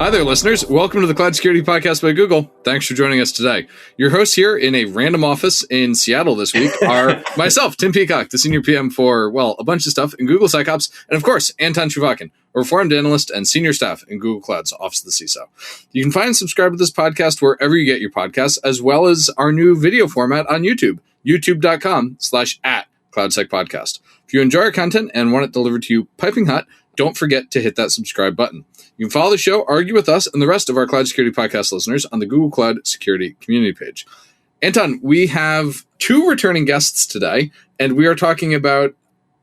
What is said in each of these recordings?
Hi there, listeners. Welcome to the Cloud Security Podcast by Google. Thanks for joining us today. Your hosts here in a random office in Seattle this week are myself, Tim Peacock, the Senior PM for, well, a bunch of stuff in Google SecOps, and of course, Anton Chuvakin, a Reformed Analyst and Senior Staff in Google Cloud's Office of the CISO. You can find and subscribe to this podcast wherever you get your podcasts, as well as our new video format on YouTube, youtube.com/@CloudSecPodcast. If you enjoy our content and want it delivered to you piping hot, don't forget to hit that subscribe button. You can follow the show, argue with us, and the rest of our Cloud Security Podcast listeners on the Google Cloud Security Community page. Anton, we have two returning guests today, and we are talking about,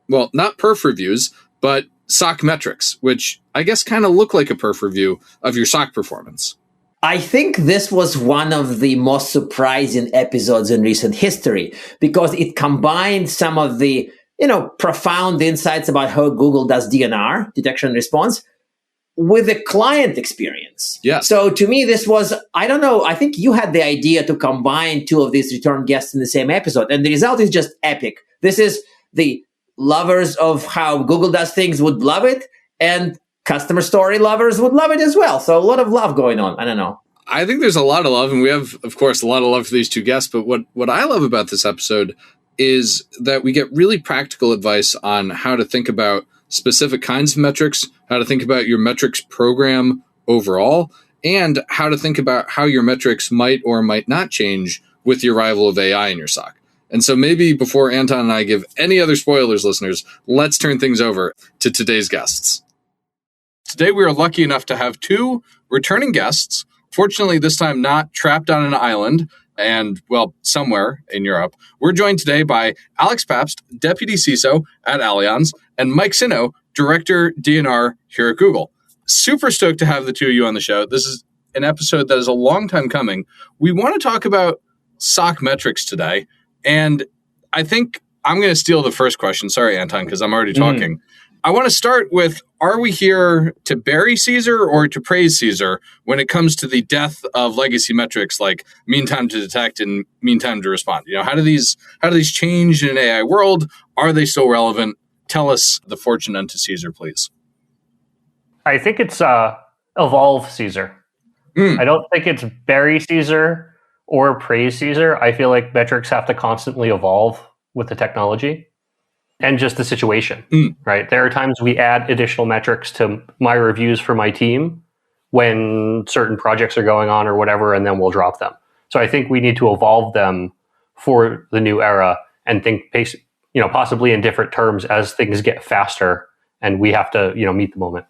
well, not perf reviews, but SOC metrics, which I guess kind of look like a perf review of your SOC performance. I think this was one of the most surprising episodes in recent history because it combined some of the, profound insights about how Google does DNR, detection and response, with the client experience. Yeah. So to me, this was, I don't know, I think you had the idea to combine two of these return guests in the same episode, and the result is just epic. This is the lovers of how Google does things would love it, and customer story lovers would love it as well. So a lot of love going on. I don't know. I think there's a lot of love, and we have, of course, a lot of love for these two guests, but what I love about this episode is that we get really practical advice on how to think about specific kinds of metrics, how to think about your metrics program overall, and how to think about how your metrics might or might not change with the arrival of AI in your SOC. And so maybe before Anton and I give any other spoilers, listeners, let's turn things over to today's guests. Today, we are lucky enough to have two returning guests, fortunately this time not trapped on an island and, well, somewhere in Europe. We're joined today by Alex Pabst, Deputy CISO at Allianz, and Mike Sino, Director DNR here at Google. Super stoked to have the two of you on the show. This is an episode that is a long time coming. We want to talk about SOC metrics today, and I think I'm going to steal the first question. Sorry, Anton, because I'm already talking. I want to start with, are we here to bury Caesar or to praise Caesar when it comes to the death of legacy metrics like mean time to detect and mean time to respond? How do these change in an AI world? Are they still relevant? Tell us the fortune unto Caesar, please. I think it's evolve Caesar. I don't think it's bury Caesar or praise Caesar. I feel like metrics have to constantly evolve with the technology and just the situation, right? There are times we add additional metrics to my reviews for my team when certain projects are going on or whatever, and then we'll drop them. So I think we need to evolve them for the new era and think, possibly in different terms as things get faster and we have to, meet the moment.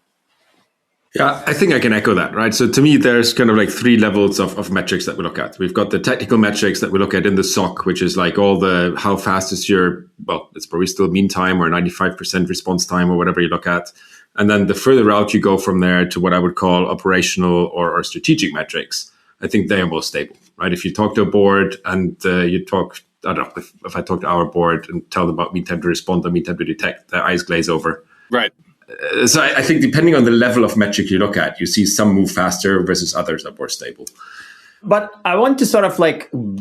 Yeah, I think I can echo that, right? So to me, there's kind of like three levels of metrics that we look at. We've got the technical metrics that we look at in the SOC, which is like all the, how fast is your, well, it's probably still mean time or 95% response time or whatever you look at. And then the further out you go from there to what I would call operational or strategic metrics, I think they are most stable, right? If you talk to a board and you talk, I don't know, if I talk to our board and tell them about mean time to respond or mean time to detect, their eyes glaze over. Right. So I think depending on the level of metric you look at, you see some move faster versus others are more stable. But I want to sort of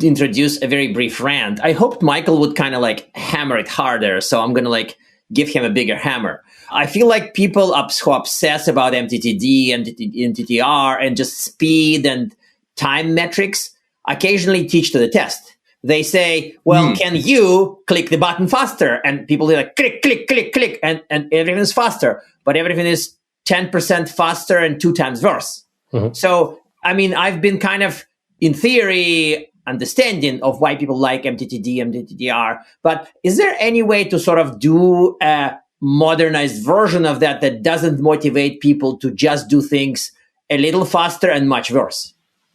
introduce a very brief rant. I hoped Michael would kind of hammer it harder. So I'm going to give him a bigger hammer. I feel like people who obsess about MTTD and MTTR and just speed and time metrics occasionally teach to the test. They say, well, can you click the button faster? And people do click, click, click, click, and everything is faster. But everything is 10% faster and 2 times worse. So, I've been kind of, in theory, understanding of why people like MTTD, MTTR. But is there any way to sort of do a modernized version of that doesn't motivate people to just do things a little faster and much worse?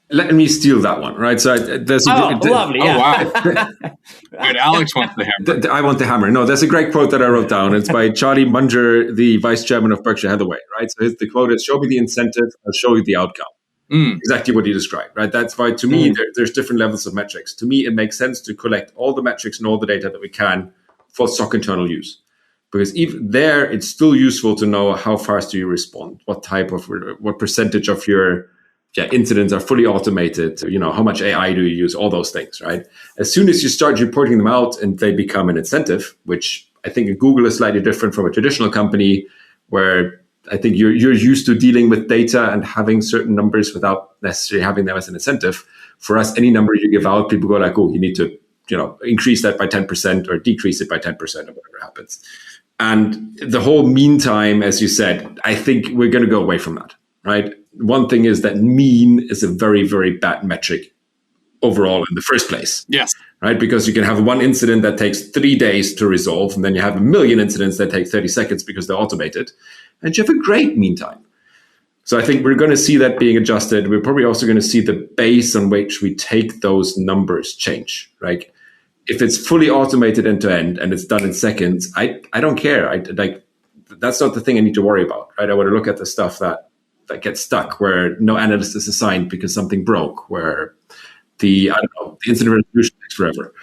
Let me steal that one, right? So there's lovely. Yeah. Oh, wow. Good. Alex wants the hammer. I want the hammer. No, there's a great quote that I wrote down. It's by Charlie Munger, the vice chairman of Berkshire Hathaway, right? So the quote is, show me the incentive, I'll show you the outcome. Exactly what you described, right? That's why, to me, there's different levels of metrics. To me, it makes sense to collect all the metrics and all the data that we can for SOC internal use. Because even there, it's still useful to know how fast do you respond, what percentage of your incidents are fully automated, how much AI do you use, all those things, right? As soon as you start reporting them out and they become an incentive, which I think in Google is slightly different from a traditional company where I think you're used to dealing with data and having certain numbers without necessarily having them as an incentive. For us, any number you give out, people go like, oh, you need to, increase that by 10% or decrease it by 10% or whatever happens. And the whole mean time, as you said, I think we're going to go away from that, right? One thing is that mean is a very, very bad metric overall in the first place. Yes. Right? Because you can have one incident that takes 3 days to resolve, and then you have a million incidents that take 30 seconds because they're automated, and you have a great mean time. So I think we're going to see that being adjusted. We're probably also going to see the base on which we take those numbers change, right? If it's fully automated end to end and it's done in seconds, I don't care. That's not the thing I need to worry about, right? I want to look at the stuff that gets stuck, where no analyst is assigned because something broke, where the incident resolution takes forever.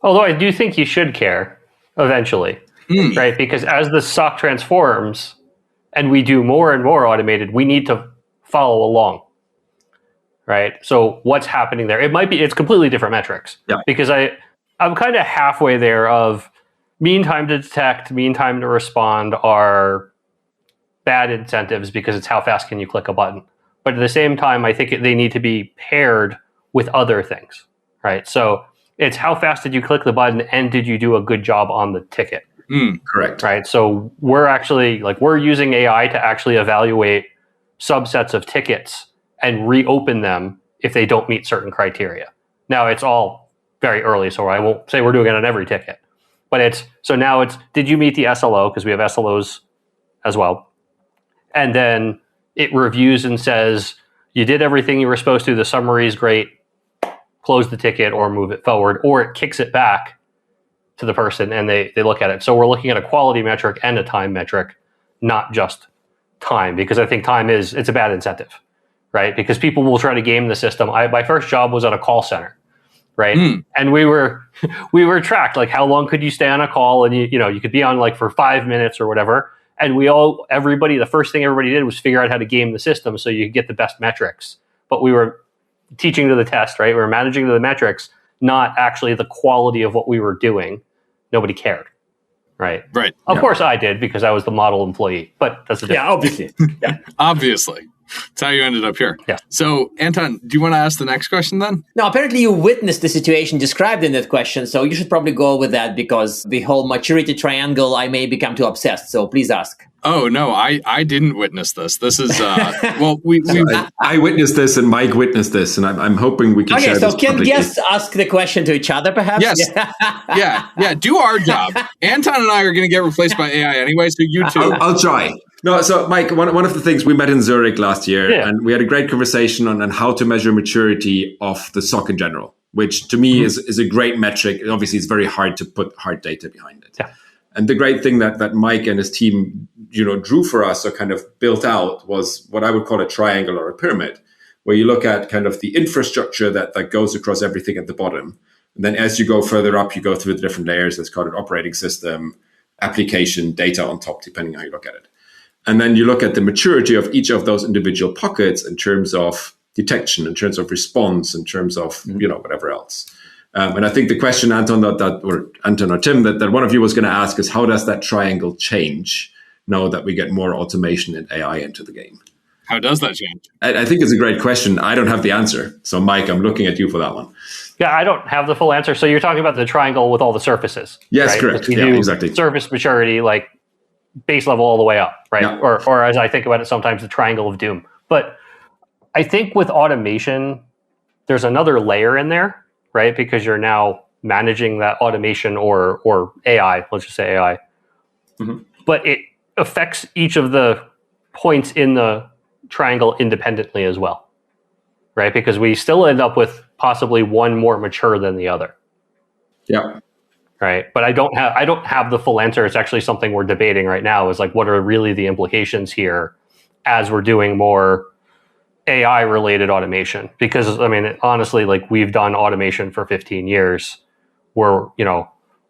Although I do think you should care eventually, right? Because as the SOC transforms and we do more and more automated, we need to follow along, right? So what's happening there? It's completely different metrics. Yeah. Because I'm kind of halfway there of mean time to detect, mean time to respond are bad incentives because it's how fast can you click a button. But at the same time, I think they need to be paired with other things, right? So it's how fast did you click the button and did you do a good job on the ticket? Correct. Right. So we're using AI to actually evaluate subsets of tickets and reopen them if they don't meet certain criteria. Now it's all very early, so I won't say we're doing it on every ticket, but now did you meet the SLO? Because we have SLOs as well. And then it reviews and says, you did everything you were supposed to. The summary is great. Close the ticket or move it forward, or it kicks it back to the person and they look at it. So we're looking at a quality metric and a time metric, not just time, because I think time it's a bad incentive, right? Because people will try to game the system. My first job was at a call center, right? And we were tracked, like how long could you stay on a call, and you could be on like for 5 minutes or whatever. And the first thing everybody did was figure out how to game the system so you could get the best metrics. But we were teaching to the test, right? We were managing to the metrics, not actually the quality of what we were doing. Nobody cared, right? Right. Of course I did, because I was the model employee, but that's a different. Yeah, obviously. Yeah. Obviously. That's how you ended up here. Yeah. So, Anton, do you want to ask the next question then? No, apparently you witnessed the situation described in that question, so you should probably go with that, because the whole maturity triangle, I may become too obsessed. So please ask. Oh, no, I didn't witness this. This is, I witnessed this and Mike witnessed this, and I'm hoping we can share this. Okay, so can guests ask the question to each other, perhaps? Yes. Yeah. Do our job. Anton and I are going to get replaced by AI anyway, so you too. I'll try. No, so Mike, one of the things, we met in Zurich last year, and we had a great conversation on how to measure maturity of the SOC in general, which to me is a great metric. Obviously, it's very hard to put hard data behind it. Yeah. And the great thing that Mike and his team, drew for us, or kind of built out, was what I would call a triangle or a pyramid, where you look at kind of the infrastructure that goes across everything at the bottom. And then as you go further up, you go through the different layers. That's called an operating system, application, data on top, depending on how you look at it. And then you look at the maturity of each of those individual pockets in terms of detection, in terms of response, in terms of, whatever else. And I think the question, Anton, or Anton or Tim, that one of you was going to ask is, how does that triangle change now that we get more automation and AI into the game? How does that change? I think it's a great question. I don't have the answer. So, Mike, I'm looking at you for that one. Yeah, I don't have the full answer. So you're talking about the triangle with all the surfaces. Yes, right? correct. Yeah, exactly. Surface maturity, like base level all the way up, right? Yeah. Or as I think about it, sometimes the triangle of doom. But I think with automation, there's another layer in there, right? Because you're now managing that automation or AI, let's just say AI. Mm-hmm. But it affects each of the points in the triangle independently as well, right? Because we still end up with possibly one more mature than the other. Yeah. Right. But I don't have the full answer. It's actually something we're debating right now, is like, what are really the implications here as we're doing more AI related automation? Because I mean, honestly, like, we've done automation for 15 years. We're,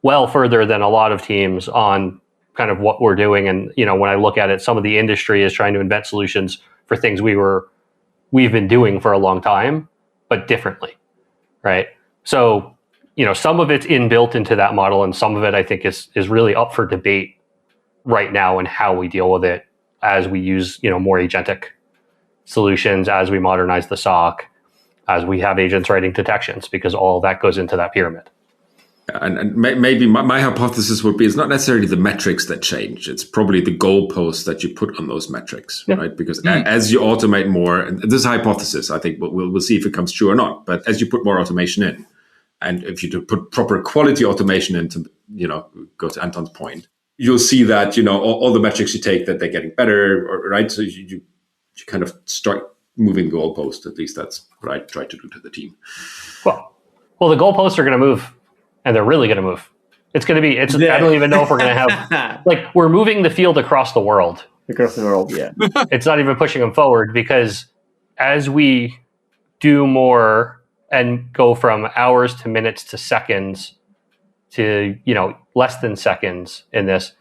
well further than a lot of teams on kind of what we're doing. And, when I look at it, some of the industry is trying to invent solutions for things we've been doing for a long time, but differently. Right. So, some of it's inbuilt into that model, and some of it I think is really up for debate right now and how we deal with it as we use, more agentic solutions, as we modernize the SOC, as we have agents writing detections, because all that goes into that pyramid. And maybe my hypothesis would be it's not necessarily the metrics that change. It's probably the goalposts that you put on those metrics, right? Because as you automate more, and this is a hypothesis, I think, but we'll see if it comes true or not. But as you put more automation in, and if you put proper quality automation into, go to Anton's point, you'll see that, all the metrics you take, that they're getting better, right? So you kind of start moving the goalpost. At least that's what I try to do to the team. Well, the goalposts are going to move. And they're really going to move. I don't even know if we're going to have, we're moving the field across the world. Across the world, yeah. It's not even pushing them forward, because as we do more and go from hours to minutes to seconds to, less than seconds in this,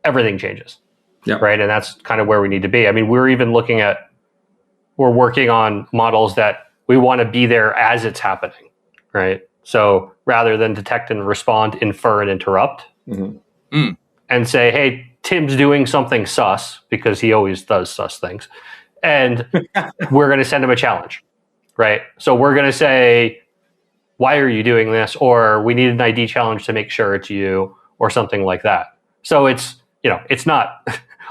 everything changes. Yeah. Right. And that's kind of where we need to be. I mean, we're working on models that we want to be there as it's happening. Right. So rather than detect and respond, infer and interrupt, and say, hey, Tim's doing something sus, because he always does sus things, and we're going to send him a challenge, right? So we're going to say, why are you doing this? Or we need an ID challenge to make sure it's you, or something like that. So it's not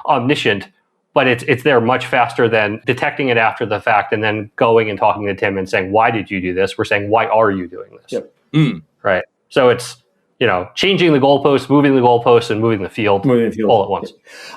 omniscient, but it's there much faster than detecting it after the fact and then going and talking to Tim and saying, why did you do this? We're saying, why are you doing this? Yep. Right. So it's, changing the goalposts, moving the goalposts, and moving the field all at once.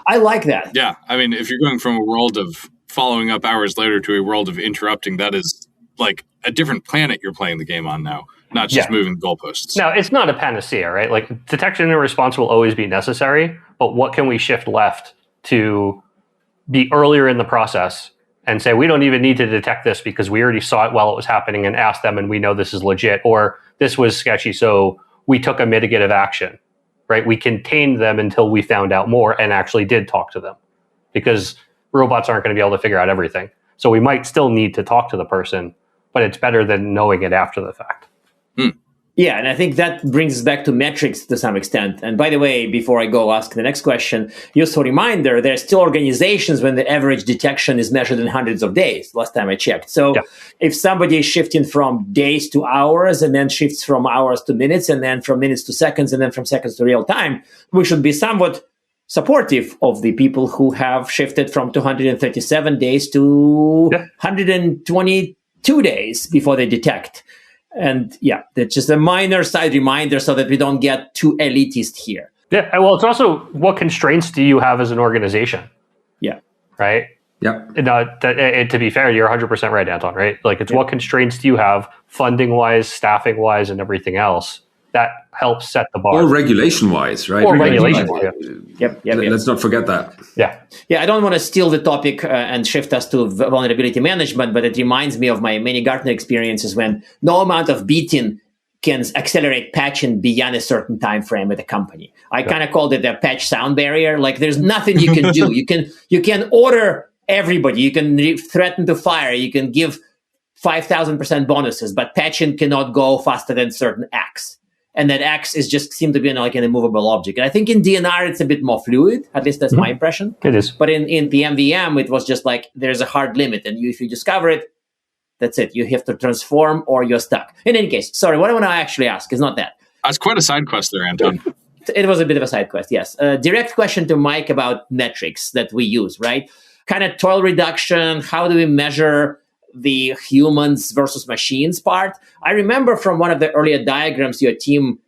I like that. Yeah. I mean, if you're going from a world of following up hours later to a world of interrupting, that is like a different planet you're playing the game on now, not just moving the goalposts. Now, it's not a panacea, right? Like, detection and response will always be necessary, but what can we shift left to be earlier in the process and say, we don't even need to detect this because we already saw it while it was happening and asked them, and we know this is legit, or this was sketchy, so we took a mitigative action, right? We contained them until we found out more and actually did talk to them, because robots aren't going to be able to figure out everything. So we might still need to talk to the person, but it's better than knowing it after the fact. Yeah, and I think that brings us back to metrics to some extent. And by the way, before I go ask the next question, just a reminder, there are still organizations when the average detection is measured in hundreds of days, last time I checked. So if somebody is shifting from days to hours, and then shifts from hours to minutes, and then from minutes to seconds, and then from seconds to real time, we should be somewhat supportive of the people who have shifted from 237 days to 122 days before they detect. And that's just a minor side reminder so that we don't get too elitist here. Yeah, well, it's also, what constraints do you have as an organization? Yeah. Right? Yeah. To be fair, you're 100% right, Anton, right? Like, it's what constraints do you have, funding-wise, staffing-wise, and everything else, that helps set the bar. Or regulation-wise, right? Or regulation-wise. Yep. Let's not forget that. Yeah. Yeah, I don't want to steal the topic and shift us to vulnerability management, but it reminds me of my many Gartner experiences when no amount of beating can accelerate patching beyond a certain time frame at a company. I kind of called it a patch sound barrier. Like, there's nothing you can do. You can order everybody. You can threaten to fire. You can give 5,000% bonuses, but patching cannot go faster than certain X. And that X is just seem to be like an immovable object. And I think in DNR, it's a bit more fluid. At least that's my impression. It is. But in the MVM, it was just like, there's a hard limit. And if you discover it, that's it. You have to transform or you're stuck. In any case, sorry, what I want to actually ask is not that. That's quite a side quest there, Anton. It was a bit of a side quest, yes. Direct question to Mike about metrics that we use, right? Kind of toil reduction. How do we measure the humans versus machines part? I remember from one of the earlier diagrams your team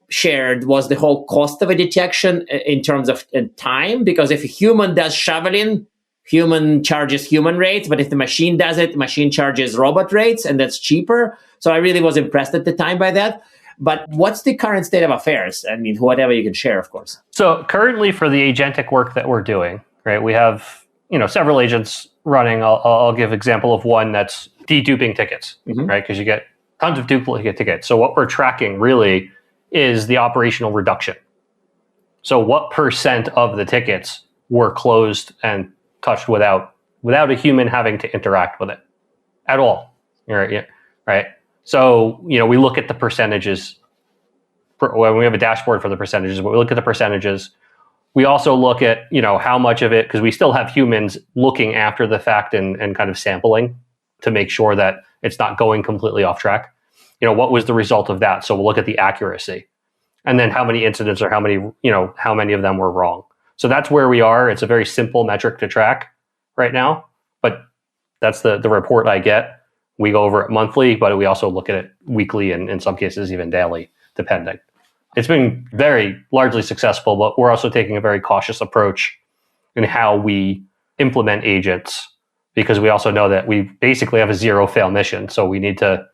shared was the whole cost of a detection in terms of time, because if a human does shoveling, human charges human rates, but if the machine does it, machine charges robot rates, and that's cheaper. So I really was impressed at the time by that. But what's the current state of affairs? I mean, whatever you can share, of course. So currently, for the agentic work that we're doing, right, we have several agents running. I'll give example of one that's deduping tickets, right? Because you get tons of duplicate tickets. So what we're tracking really is the operational reduction. So what % of the tickets were closed and touched without a human having to interact with it at all, right? So, we look at the percentages. When we have a dashboard for the percentages, but we look at the percentages. We also look at, how much of it, because we still have humans looking after the fact and kind of sampling to make sure that it's not going completely off track. What was the result of that? So we'll look at the accuracy, and then how many incidents or how many of them were wrong. So that's where we are. It's a very simple metric to track right now, but that's the report I get. We go over it monthly, but we also look at it weekly and in some cases even daily, depending. It's been very largely successful, but we're also taking a very cautious approach in how we implement agents, because we also know that we basically have a zero fail mission. So we need to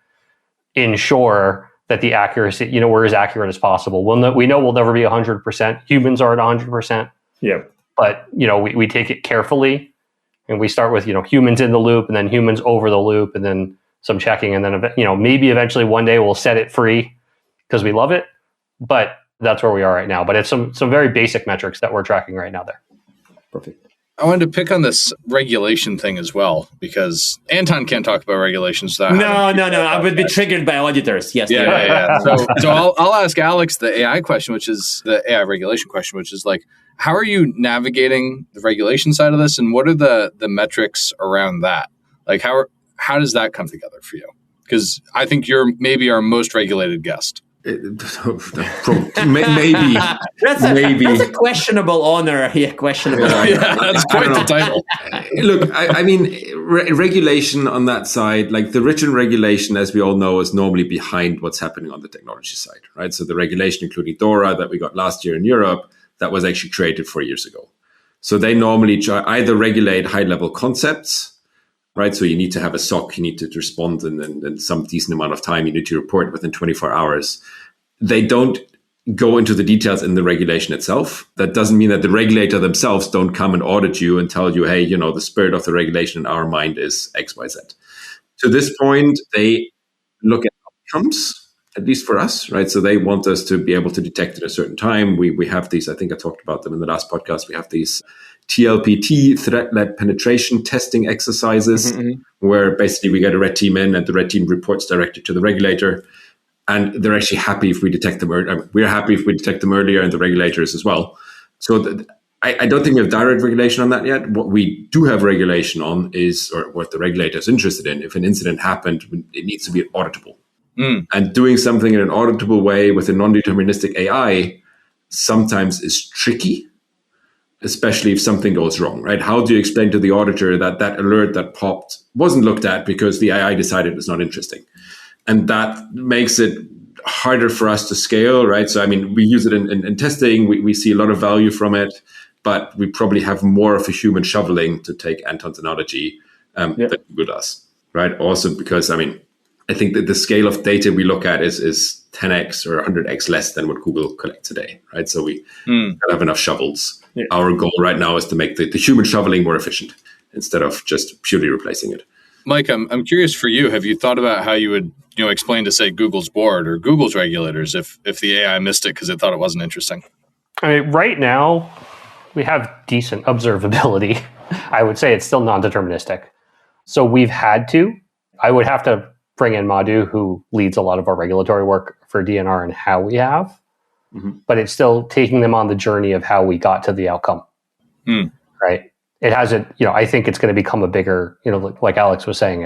ensure that the accuracy, we're as accurate as possible. We know we'll never be 100%. Humans are at 100%. Yeah. But, we take it carefully, and we start with, humans in the loop, and then humans over the loop, and then some checking. And then, maybe eventually one day we'll set it free because we love it. But that's where we are right now. But it's some very basic metrics that we're tracking right now there. Perfect. I wanted to pick on this regulation thing as well, because Anton can't talk about regulations. No. I would be triggered by auditors. Yes. Yeah. So I'll ask Alex the AI question, which is the AI regulation question, which is like, how are you navigating the regulation side of this, and what are the metrics around that? Like, how does that come together for you? Because I think you're maybe our most regulated guest. Maybe. That's a questionable honor. Yeah, questionable honor. Yeah, that's quite the title. Look, I mean, regulation on that side, like the written regulation, as we all know, is normally behind what's happening on the technology side, right? So the regulation, including DORA that we got last year in Europe, that was actually created 4 years ago. So they normally either regulate high-level concepts, right? So you need to have a SOC, you need to respond in some decent amount of time, you need to report within 24 hours. They don't go into the details in the regulation itself. That doesn't mean that the regulator themselves don't come and audit you and tell you, hey, the spirit of the regulation in our mind is X, Y, Z. To this point, they look at outcomes, at least for us, right? So they want us to be able to detect at a certain time. We have these, I think I talked about them in the last podcast, we have these TLPT, threat-led penetration testing exercises, where basically we get a red team in and the red team reports directly to the regulator. And they're actually happy if we detect them. We're happy if we detect them earlier, and the regulators as well. So I don't think we have direct regulation on that yet. What we do have regulation on is, or what the regulator is interested in, if an incident happened, it needs to be auditable. And doing something in an auditable way with a non-deterministic AI sometimes is tricky, especially if something goes wrong, right? How do you explain to the auditor that alert that popped wasn't looked at because the AI decided it was not interesting? And that makes it harder for us to scale, right? So, I mean, we use it in testing. We see a lot of value from it, but we probably have more of a human shoveling, to take Anton's analogy, than Google does, right? Also because, I mean, I think that the scale of data we look at is 10x or 100x less than what Google collects today, right? So we don't have enough shovels. Yeah. Our goal right now is to make the human shoveling more efficient instead of just purely replacing it. Mike, I'm curious for you. Have you thought about how you would explain to, say, Google's board or Google's regulators if the AI missed it because it thought it wasn't interesting? I mean, right now, we have decent observability. I would say it's still non-deterministic. So we've had to. I would have to bring in Madhu, who leads a lot of our regulatory work for DNR and how we have. But it's still taking them on the journey of how we got to the outcome, right? It hasn't, I think it's going to become a bigger, like Alex was saying,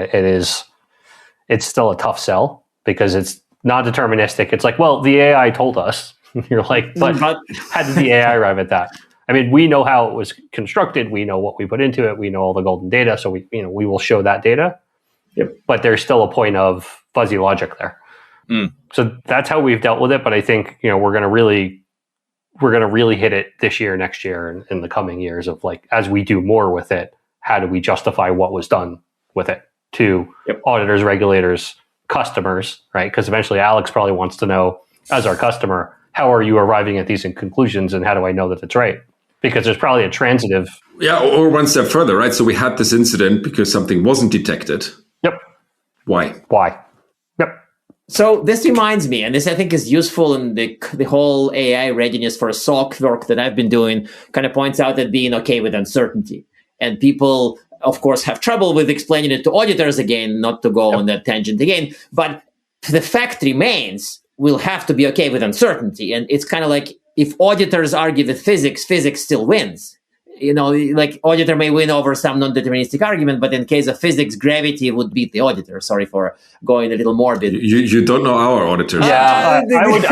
it's still a tough sell because it's not deterministic. It's like, well, the AI told us. You're like, but how did the AI arrive at that? I mean, we know how it was constructed. We know what we put into it. We know all the golden data. So we will show that data. Yep. But there's still a point of fuzzy logic there. So that's how we've dealt with it. But I think, we're going to really hit it this year, next year, and in the coming years of like, as we do more with it, how do we justify what was done with it to auditors, regulators, customers, right? Because eventually Alex probably wants to know, as our customer, how are you arriving at these conclusions and how do I know that it's right? Because there's probably a transitive. Yeah, or one step further, right? So we had this incident because something wasn't detected. Yep. Why? Yep. So this reminds me, and this I think is useful in the whole AI readiness for SOC work that I've been doing, kind of points out that being okay with uncertainty. And people, of course, have trouble with explaining it to auditors again, not to go on that tangent again. But the fact remains, we'll have to be okay with uncertainty. And it's kind of like if auditors argue with physics, physics still wins. Like auditor may win over some non-deterministic argument, but in case of physics, gravity would beat the auditor. Sorry for going a little morbid. You don't know our auditors. Yeah, I would.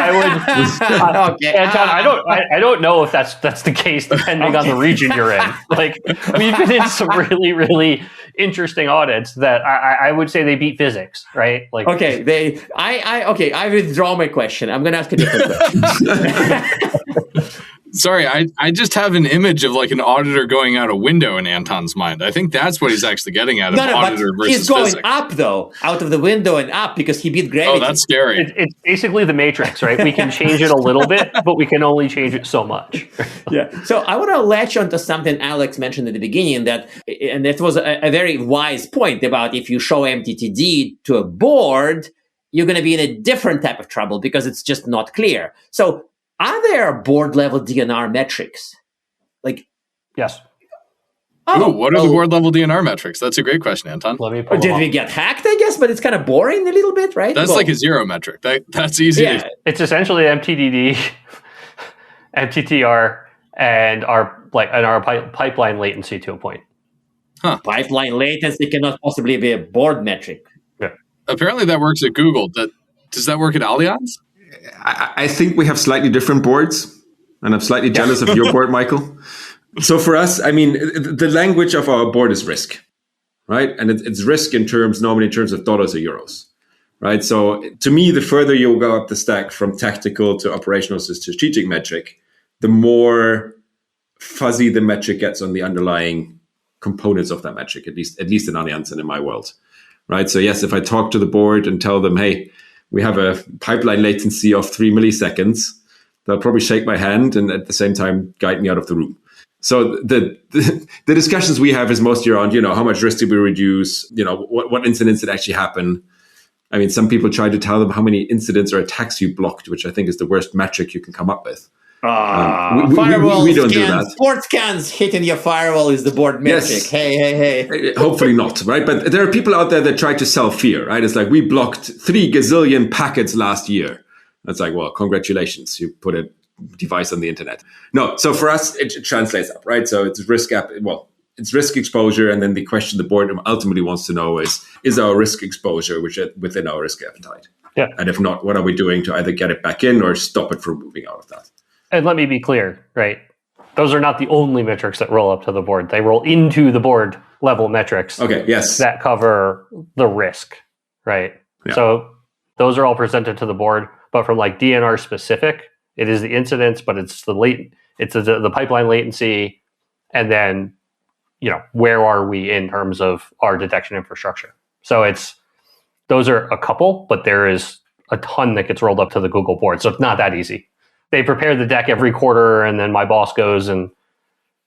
Okay. Anton, I don't know if that's the case, depending on the region you're in. Like, we've been in some really, really interesting audits that I would say they beat physics, right? Like, okay, I withdraw my question. I'm going to ask a different question. Sorry, I just have an image of like an auditor going out a window in Anton's mind. I think that's what he's actually getting at. Auditor versus he's going physics. up though, out of the window and up because he beat gravity. Oh, that's scary. It's basically the Matrix, right? We can change it a little bit, but we can only change it so much. Yeah. So I want to latch onto something Alex mentioned at the beginning, and that was a very wise point about if you show MTTD to a board, you're going to be in a different type of trouble because it's just not clear. So are there board level DNR metrics? Like, yes. What are the board level DNR metrics? That's a great question, Anton. Let me pull did we get hacked, I guess? But it's kind of boring a little bit, right? That's like a zero metric. That's easy. Yeah. It's essentially MTTD, MTTR, and our pipeline latency to a point. Huh. Pipeline latency cannot possibly be a board metric. Yeah. Apparently that works at Google. Does that work at Allianz? I think we have slightly different boards, and I'm slightly jealous of your board, Michael. So for us, I mean, the language of our board is risk, right? And it's risk normally in terms of dollars or euros, right? So to me, the further you go up the stack from tactical to operational to strategic metric, the more fuzzy the metric gets on the underlying components of that metric, at least in Allianz and in my world, right? So yes, if I talk to the board and tell them, hey, we have a pipeline latency of 3 milliseconds, they'll probably shake my hand and at the same time guide me out of the room. So the discussions we have is mostly around, how much risk did we reduce? What incidents did actually happen? I mean, some people try to tell them how many incidents or attacks you blocked, which I think is the worst metric you can come up with. Firewall we don't scans, do that. Port scans hitting your firewall is the board metric. Yes. Hey. Hopefully not, right? But there are people out there that try to sell fear, right? It's like, we blocked 3 gazillion packets last year. That's like, well, congratulations. You put a device on the internet. No, so for us, it translates up, right? So it's it's risk exposure. And then the question the board ultimately wants to know is our risk exposure within our risk appetite? Yeah. And if not, what are we doing to either get it back in or stop it from moving out of that? And let me be clear, right? Those are not the only metrics that roll up to the board. They roll into the board level metrics. Okay, yes. That cover the risk, right? Yeah. So those are all presented to the board, but from like DNR specific, it is the incidents, but it's the pipeline latency, and then where are we in terms of our detection infrastructure? So those are a couple, but there is a ton that gets rolled up to the Google board. So it's not that easy. They prepare the deck every quarter, and then my boss goes and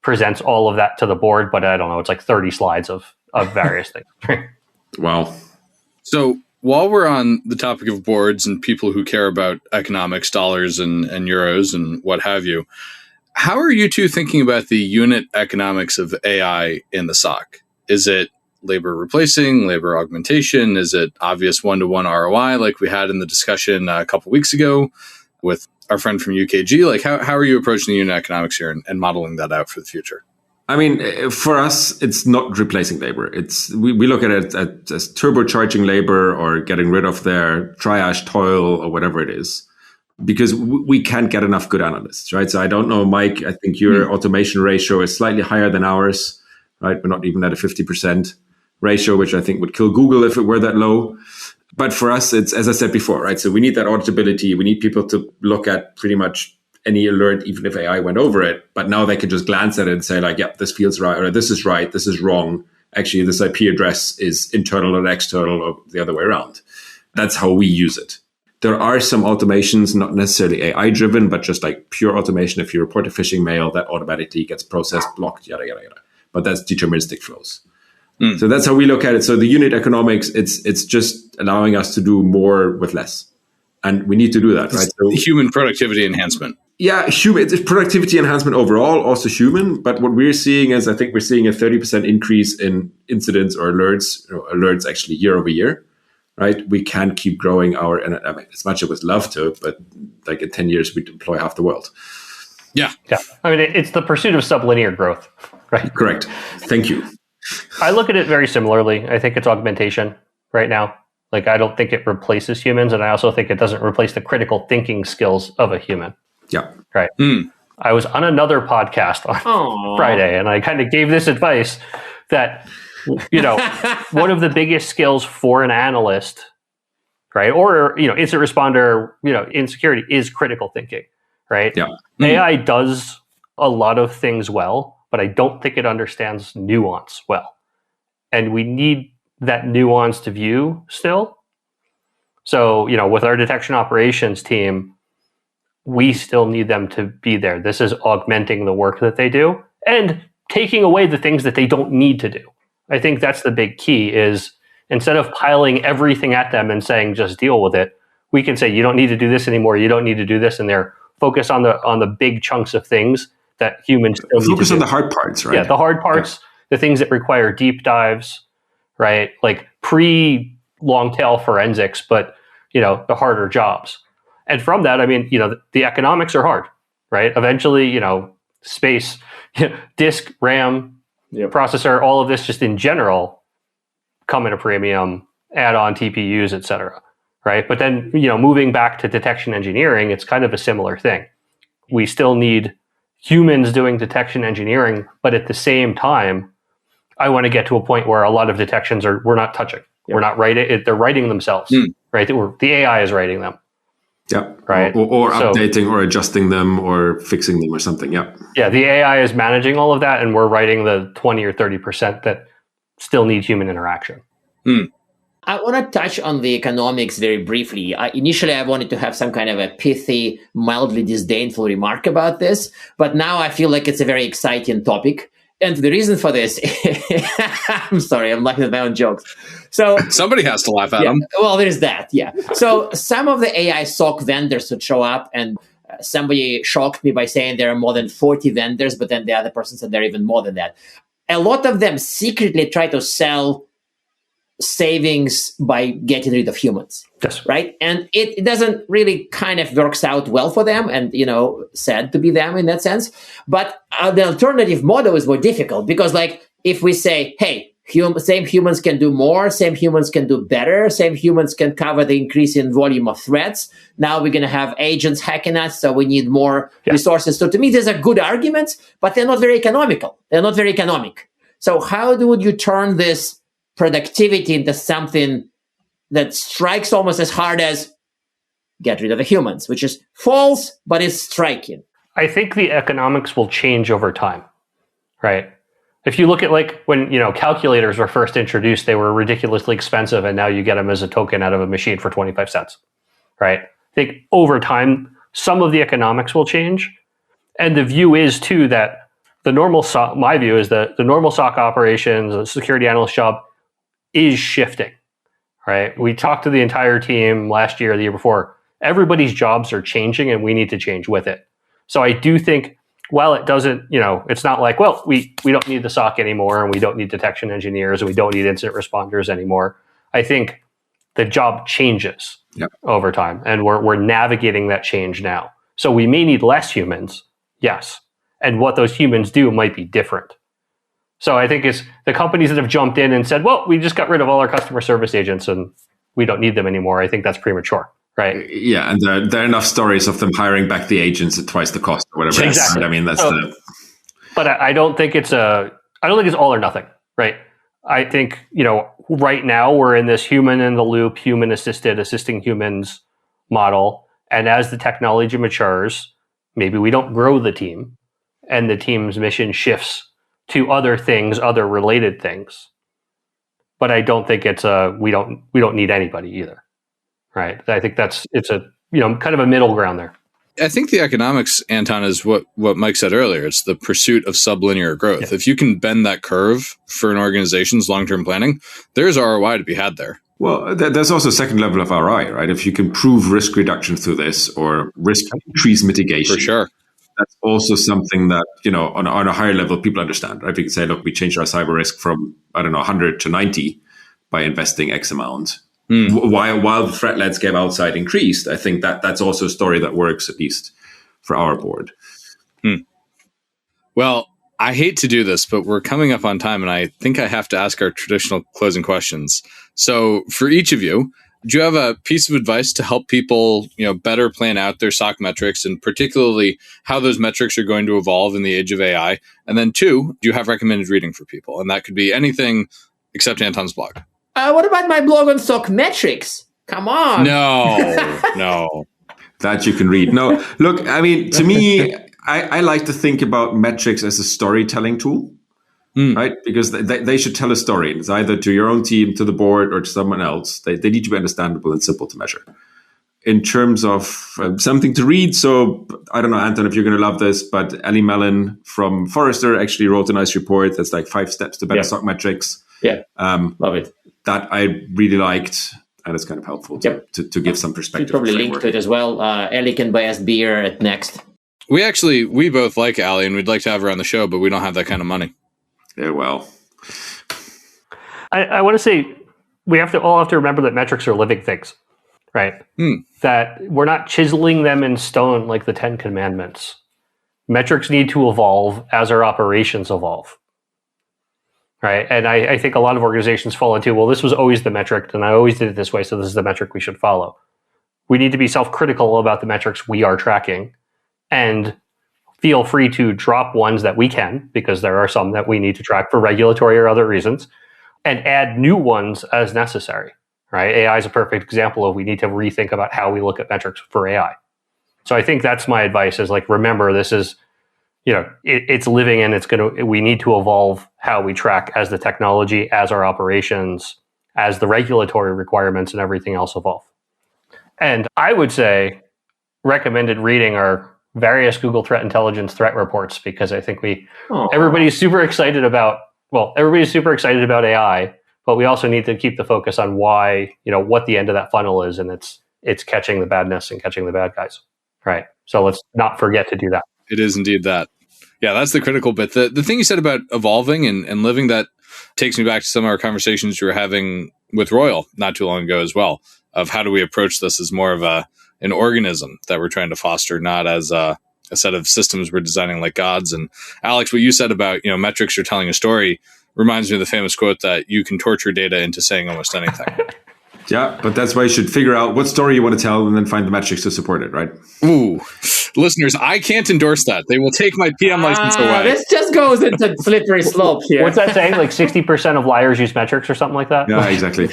presents all of that to the board. But I don't know, it's like 30 slides of various things. Wow. So while we're on the topic of boards and people who care about economics, dollars and euros and what have you, how are you two thinking about the unit economics of AI in the SOC? Is it labor replacing, labor augmentation? Is it obvious one-to-one ROI like we had in the discussion a couple weeks ago with our friend from UKG? Like, how are you approaching the unit economics here and modeling that out for the future? I mean, for us, it's not replacing labor. We look at it as turbocharging labor or getting rid of their triage, Toil, or whatever it is, because we can't get enough good analysts, right? So I don't know, Mike, I think your automation ratio is slightly higher than ours, right? We're not even at a 50% ratio, which I think would kill Google if it were that low. But for us, it's, as I said before, right? So we need that auditability. We need people to look at pretty much any alert, even if AI went over it. But now they can just glance at it and say, like, yep, this feels right, or this is right, this is wrong. Actually, this IP address is internal or external, or the other way around. That's how we use it. There are some automations, not necessarily AI-driven, but just like pure automation. If you report a phishing mail, that automatically gets processed, blocked, yada, yada, yada. But that's deterministic flows. So that's how we look at it. So the unit economics, it's just allowing us to do more with less. And we need to do that, right? So, human productivity enhancement. Yeah, it's productivity enhancement overall, also human. But what we're seeing is, I think we're seeing a 30% increase in incidents or alerts actually year over year, right? We can keep growing and I mean, as much as I would love to, but like in 10 years, we deploy half the world. Yeah. I mean, it's the pursuit of sublinear growth, right? Correct. Thank you. I look at it very similarly. I think it's augmentation right now. Like, I don't think it replaces humans, and I also think it doesn't replace the critical thinking skills of a human. Yeah. Right. I was on another podcast on Friday, and I kind of gave this advice that, one of the biggest skills for an analyst, right, or, incident responder, in security is critical thinking, right? Yeah. AI does a lot of things well, but I don't think it understands nuance well. And we need that nuanced view still. So, with our detection operations team, we still need them to be there. This is augmenting the work that they do and taking away the things that they don't need to do. I think that's the big key is instead of piling everything at them and saying, just deal with it, we can say, you don't need to do this anymore. You don't need to do this. And they're focus on the big chunks of things that humans still need to do. Focus on the hard parts, right? Yeah, the hard parts, the things that require deep dives, right? Like pre-long tail forensics, but, the harder jobs. And from that, I mean, the economics are hard, right? Eventually, space, disk, RAM, processor, all of this just in general come at a premium, add on TPUs, et cetera, right? But then, moving back to detection engineering, it's kind of a similar thing. We still need humans doing detection engineering, but at the same time, I want to get to a point where a lot of detections we're not touching. We're not writing, they're writing themselves, right? The AI is writing them. Yeah. Right. Or updating or adjusting them or fixing them or something. Yeah. Yeah. The AI is managing all of that, and we're writing the 20 or 30% that still need human interaction. I want to touch on the economics very briefly. Initially, I wanted to have some kind of a pithy, mildly disdainful remark about this, but now I feel like it's a very exciting topic. And the reason for this, I'm sorry, I'm laughing at my own jokes. So somebody has to laugh at them. Well, there's that, yeah. So some of the AI SOC vendors would show up, and somebody shocked me by saying there are more than 40 vendors, but then the other person said there are even more than that. A lot of them secretly try to sell savings by getting rid of humans. Yes. Right? And it doesn't really kind of works out well for them, and, sad to be them in that sense. But the alternative model is more difficult because, like, if we say, hey, same humans can do more, same humans can do better, same humans can cover the increasing volume of threats. Now we're going to have agents hacking us, so we need more resources. So to me, these are good arguments, but they're not very economical. They're not very economic. So how would you turn this productivity into something that strikes almost as hard as get rid of the humans, which is false, but it's striking? I think the economics will change over time, right? If you look at like when, calculators were first introduced, they were ridiculously expensive, and now you get them as a token out of a machine for 25 cents, right? I think over time, some of the economics will change. And the view is too that the normal SOC, my view is that the normal SOC operations, the security analyst job is shifting, right? We talked to the entire team last year, the year before. Everybody's jobs are changing, and we need to change with it. So I do think, while it doesn't, it's not like, well, we don't need the SOC anymore, and we don't need detection engineers, and we don't need incident responders anymore. I think the job changes over time, and we're navigating that change now. So we may need less humans, yes, and what those humans do might be different. So I think it's the companies that have jumped in and said, well, we just got rid of all our customer service agents and we don't need them anymore. I think that's premature. Right. Yeah, and there are enough stories of them hiring back the agents at twice the cost or whatever. Exactly. I mean, that's But I don't think it's all or nothing, right? I think, right now we're in this human in the loop, human assisting humans model. And as the technology matures, maybe we don't grow the team and the team's mission shifts to other things, other related things. But I don't think it's we don't need anybody either. Right. I think it's a, kind of a middle ground there. I think the economics, Anton, is what Mike said earlier. It's the pursuit of sublinear growth. Yeah. If you can bend that curve for an organization's long-term planning, there's ROI to be had there. Well, there's also a second level of ROI, right? If you can prove risk reduction through this or risk increase mitigation. For sure. That's also something that, on a higher level, people understand, right? We can say, look, we changed our cyber risk from, 100 to 90 by investing X amount. while the threat landscape outside increased. I think that's also a story that works, at least for our board. Well, I hate to do this, but we're coming up on time, and I think I have to ask our traditional closing questions. So for each of you, do you have a piece of advice to help people, better plan out their SOC metrics, and particularly how those metrics are going to evolve in the age of AI? And then 2, do you have recommended reading for people? And that could be anything except Anton's blog. What about my blog on SOC metrics? Come on. No. That you can read. No, look, I mean, to me, I like to think about metrics as a storytelling tool, right? Because they should tell a story. It's either to your own team, to the board, or to someone else. They need to be understandable and simple to measure. In terms of something to read, so I don't know, Anton, if you're going to love this, but Ellie Mellon from Forrester actually wrote a nice report that's like 5 steps to better SOC metrics. Yeah, love it. That I really liked. And it's kind of helpful to give some perspective. You probably link to it as well. Ellie can buy us beer at Next. We both like Allie, and we'd like to have her on the show, but we don't have that kind of money. Yeah, well. I want to say we all have to remember that metrics are living things, right? That we're not chiseling them in stone like the 10 Commandments. Metrics need to evolve as our operations evolve. Right. And I think a lot of organizations fall into, well, this was always the metric and I always did it this way, so this is the metric we should follow. We need to be self-critical about the metrics we are tracking and feel free to drop ones that we can, because there are some that we need to track for regulatory or other reasons, and add new ones as necessary. Right. AI is a perfect example of we need to rethink about how we look at metrics for AI. So I think that's my advice is remember, this is, it's living and we need to evolve how we track as the technology, as our operations, as the regulatory requirements and everything else evolve. And I would say recommended reading are various Google Threat Intelligence threat reports, because I think everybody's super excited about AI, but we also need to keep the focus on why, what the end of that funnel is. And it's catching the badness and catching the bad guys. Right. So let's not forget to do that. It is indeed that. Yeah, that's the critical bit. The thing you said about evolving and living, that takes me back to some of our conversations we were having with Royal not too long ago as well, of how do we approach this as more of an organism that we're trying to foster, not as a set of systems we're designing like gods. And Alex, what you said about, metrics are telling a story reminds me of the famous quote that you can torture data into saying almost anything. Yeah, but that's why you should figure out what story you want to tell and then find the metrics to support it, right? Ooh, listeners, I can't endorse that. They will take my PM license away. This just goes into slippery slope here. What's that saying? 60% of liars use metrics or something like that? Yeah, exactly.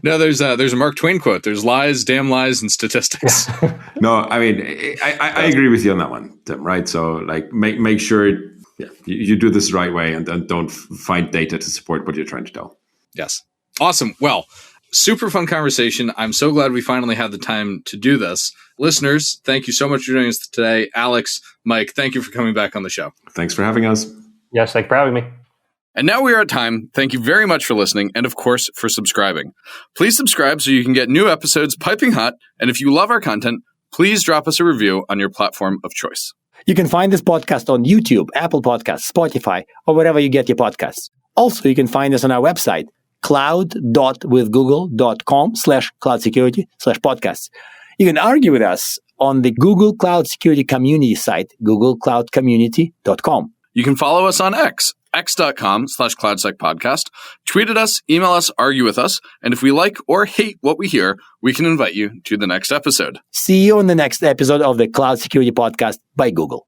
No, there's a Mark Twain quote. There's lies, damn lies, and statistics. No, I mean, I agree with you on that one, Tim, right? So make sure you do this the right way and don't find data to support what you're trying to tell. Yes. Awesome. Well, super fun conversation. I'm so glad we finally had the time to do this. Listeners, thank you so much for joining us today. Alex, Mike, thank you for coming back on the show. Thanks for having us. Yes, thanks for having me. And now we are at time. Thank you very much for listening and, of course, for subscribing. Please subscribe so you can get new episodes piping hot. And if you love our content, please drop us a review on your platform of choice. You can find this podcast on YouTube, Apple Podcasts, Spotify, or wherever you get your podcasts. Also, you can find us on our website, cloud.withgoogle.com/cloudsecurity/podcasts. You can argue with us on the Google Cloud Security Community site, googlecloudcommunity.com. You can follow us on x.com/cloudsecpodcast, tweet at us, email us, argue with us, and if we like or hate what we hear, we can invite you to the next episode. See you on the next episode of the Cloud Security Podcast by Google.